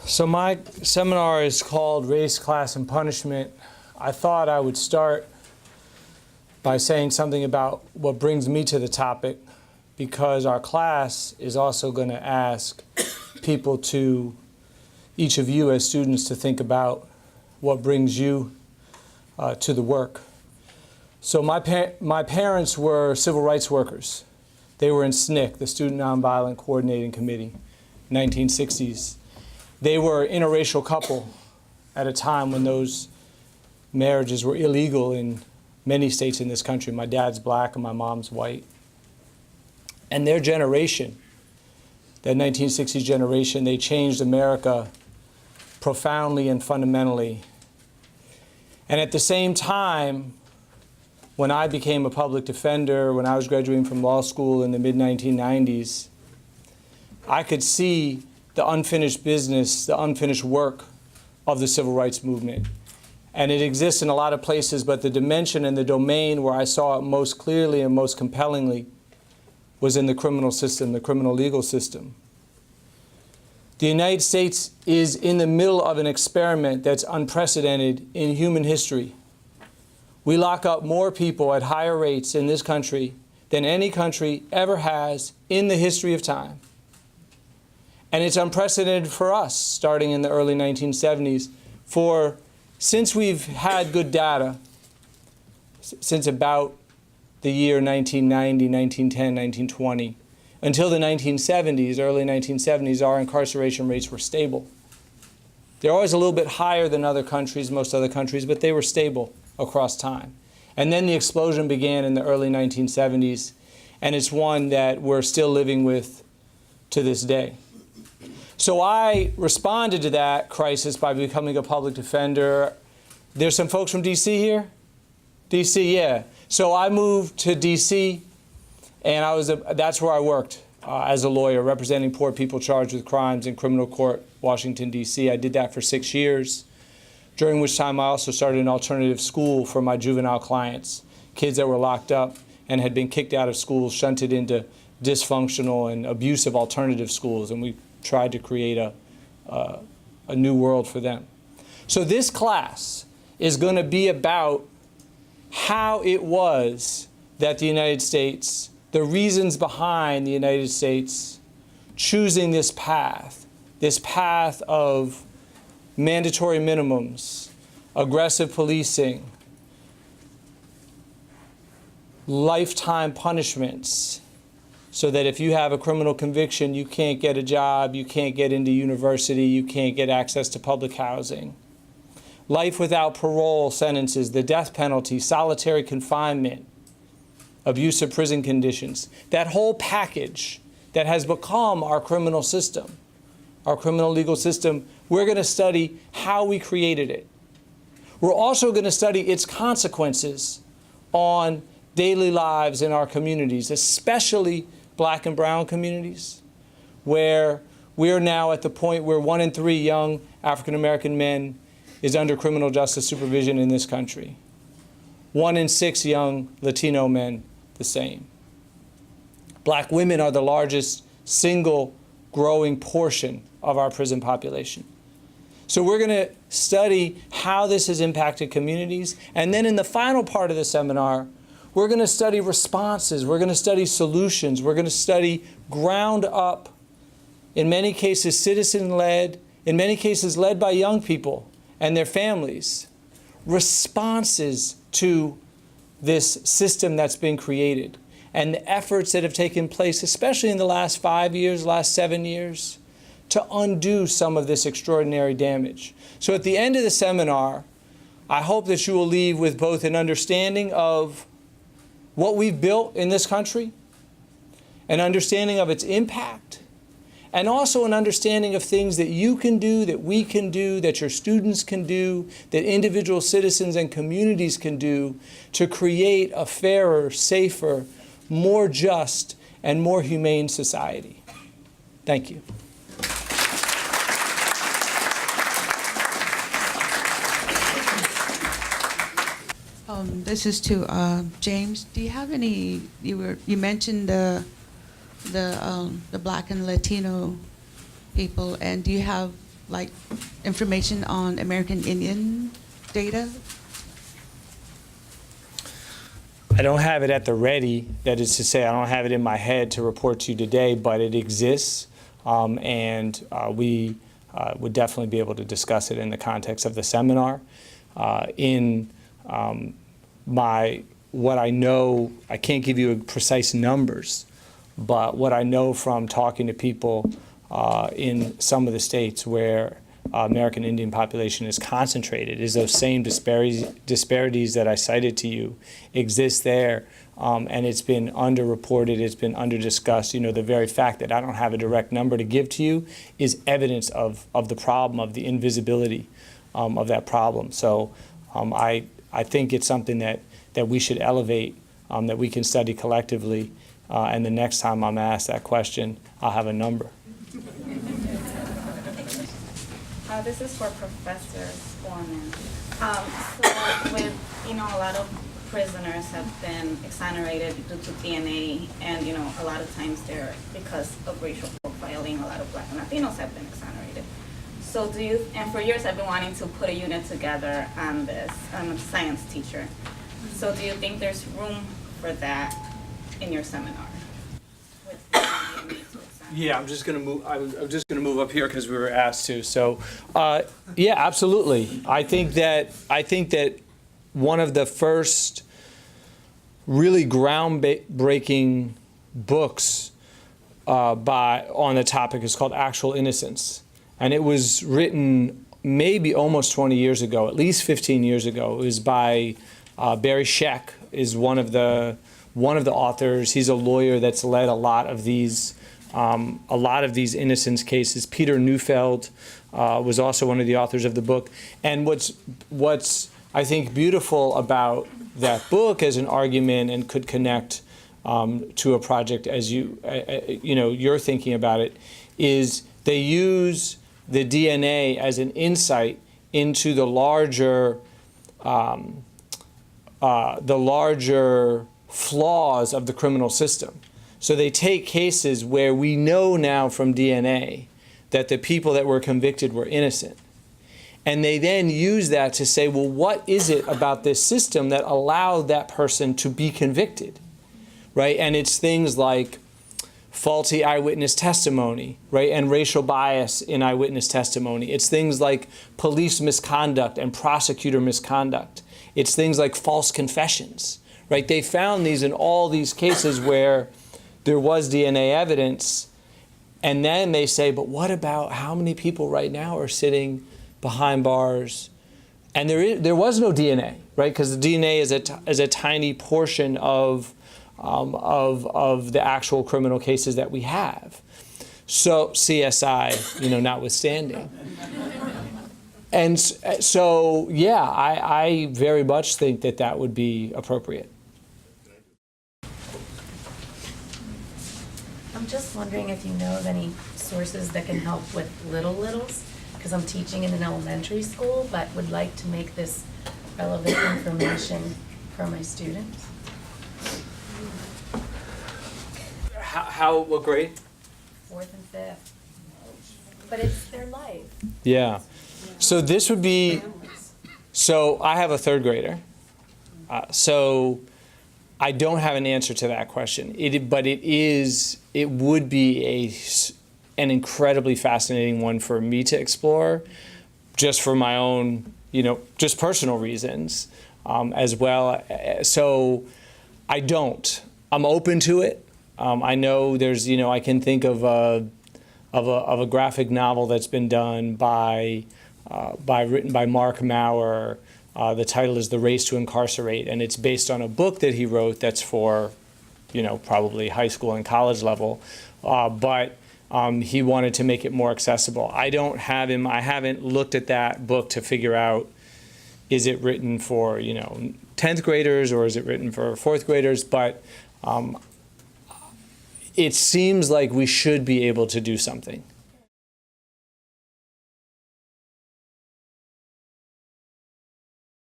So my seminar is called Race, Class, and Punishment. I thought I would start by saying something about what brings me to the topic, because our class is also going to ask people each of you as students, to think about what brings you to the work. So my parents were civil rights workers. They were in SNCC, the Student Nonviolent Coordinating Committee, 1960s. They were an interracial couple at a time when those marriages were illegal in many states in this country. My dad's black and my mom's white. And their generation, that 1960s generation, they changed America profoundly and fundamentally. And at the same time, when I became a public defender, when I was graduating from law school in the mid-1990s, I could see the unfinished business, the unfinished work of the civil rights movement. And it exists in a lot of places, but the dimension and the domain where I saw it most clearly and most compellingly was in the criminal system, the criminal legal system. The United States is in the middle of an experiment that's unprecedented in human history. We lock up more people at higher rates in this country than any country ever has in the history of time. And it's unprecedented for us, starting in the early 1970s. Since we've had good data, since about the year 1990, 1910, 1920, until the 1970s, early 1970s, our incarceration rates were stable. They're always a little bit higher than other countries, most other countries, but they were stable across time. And then the explosion began in the early 1970s, and it's one that we're still living with to this day. So I responded to that crisis by becoming a public defender. There's some folks from DC here? DC, yeah. So I moved to DC, and that's where I worked as a lawyer, representing poor people charged with crimes in criminal court, Washington, DC. I did that for 6 years, during which time I also started an alternative school for my juvenile clients, kids that were locked up and had been kicked out of schools, shunted into dysfunctional and abusive alternative schools, and we tried to create a new world for them. So this class is going to be about how it was that the United States, the reasons behind the United States choosing this path of mandatory minimums, aggressive policing, lifetime punishments, so that if you have a criminal conviction, you can't get a job, you can't get into university, you can't get access to public housing. Life without parole sentences, the death penalty, solitary confinement, abusive prison conditions. That whole package that has become our criminal system, our criminal legal system, we're going to study how we created it. We're also going to study its consequences on daily lives in our communities, especially black and brown communities, where we're now at the point where 1 in 3 young African-American men is under criminal justice supervision in this country. 1 in 6 young Latino men, the same. Black women are the largest single growing portion of our prison population. So we're going to study how this has impacted communities. And then in the final part of the seminar, we're going to study responses. We're going to study solutions. We're going to study ground up, in many cases citizen-led, in many cases led by young people and their families, responses to this system that's been created and the efforts that have taken place, especially in the last 5 years, last 7 years, to undo some of this extraordinary damage. So at the end of the seminar, I hope that you will leave with both an understanding of what we've built in this country, an understanding of its impact, and also an understanding of things that you can do, that we can do, that your students can do, that individual citizens and communities can do to create a fairer, safer, more just, and more humane society. Thank you. This is to James. Do you have any? You mentioned the black and Latino people, and do you have like information on American Indian data? I don't have it at the ready, that is to say, I don't have it in my head to report to you today, but it exists, and we would definitely be able to discuss it in the context of the seminar. What I know, I can't give you precise numbers, but what I know from talking to people in some of the states where American Indian population is concentrated is those same disparities that I cited to you exist there, and it's been underreported, it's been underdiscussed. You know, the very fact that I don't have a direct number to give to you is evidence of the problem, of the invisibility of that problem. So I think it's something that we should elevate, that we can study collectively, and the next time I'm asked that question, I'll have a number. This is for Professor Forman. So with, a lot of prisoners have been exonerated due to DNA, and, a lot of times they're, because of racial profiling, a lot of Black and Latinos have been exonerated. So and for years I've been wanting to put a unit together on this. I'm a science teacher. So do you think there's room for that in your seminar? With DNA to exonerate? Yeah, I'm just going to move. I'm just going to move up here because we were asked to. So, yeah, absolutely. I think that one of the first really groundbreaking books on the topic is called Actual Innocence, and it was written maybe almost 20 years ago, at least 15 years ago. It was by Barry Scheck, is one of the authors. He's a lawyer that's led a lot of these innocence cases. Peter Neufeld was also one of the authors of the book. And what's I think beautiful about that book as an argument, and could connect to a project as you're thinking about it, is they use the DNA as an insight into the larger flaws of the criminal system. So they take cases where we know now from DNA that the people that were convicted were innocent. And they then use that to say, well, what is it about this system that allowed that person to be convicted, right? And it's things like faulty eyewitness testimony, right, and racial bias in eyewitness testimony. It's things like police misconduct and prosecutor misconduct. It's things like false confessions, right? They found these in all these cases where there was DNA evidence, and then they say, but what about how many people right now are sitting behind bars? And there was no DNA, right? Because the DNA is a tiny portion of the actual criminal cases that we have. So CSI, notwithstanding. And so, yeah, I very much think that would be appropriate. I'm just wondering if you know of any sources that can help with littles, because I'm teaching in an elementary school, but would like to make this relevant information for my students. What grade? 4th and 5th. But it's their life. Yeah. So this would be, so I have a 3rd grader. So I don't have an answer to that question. But it would be an incredibly fascinating one for me to explore, just for my own, just personal reasons as well. So I don't. I'm open to it. I know there's, I can think of a graphic novel that's been done written by Mark Maurer. The title is The Race to Incarcerate, and it's based on a book that he wrote that's for, probably high school and college level, but he wanted to make it more accessible. I haven't looked at that book to figure out, is it written for, 10th graders or is it written for 4th graders, but it seems like we should be able to do something.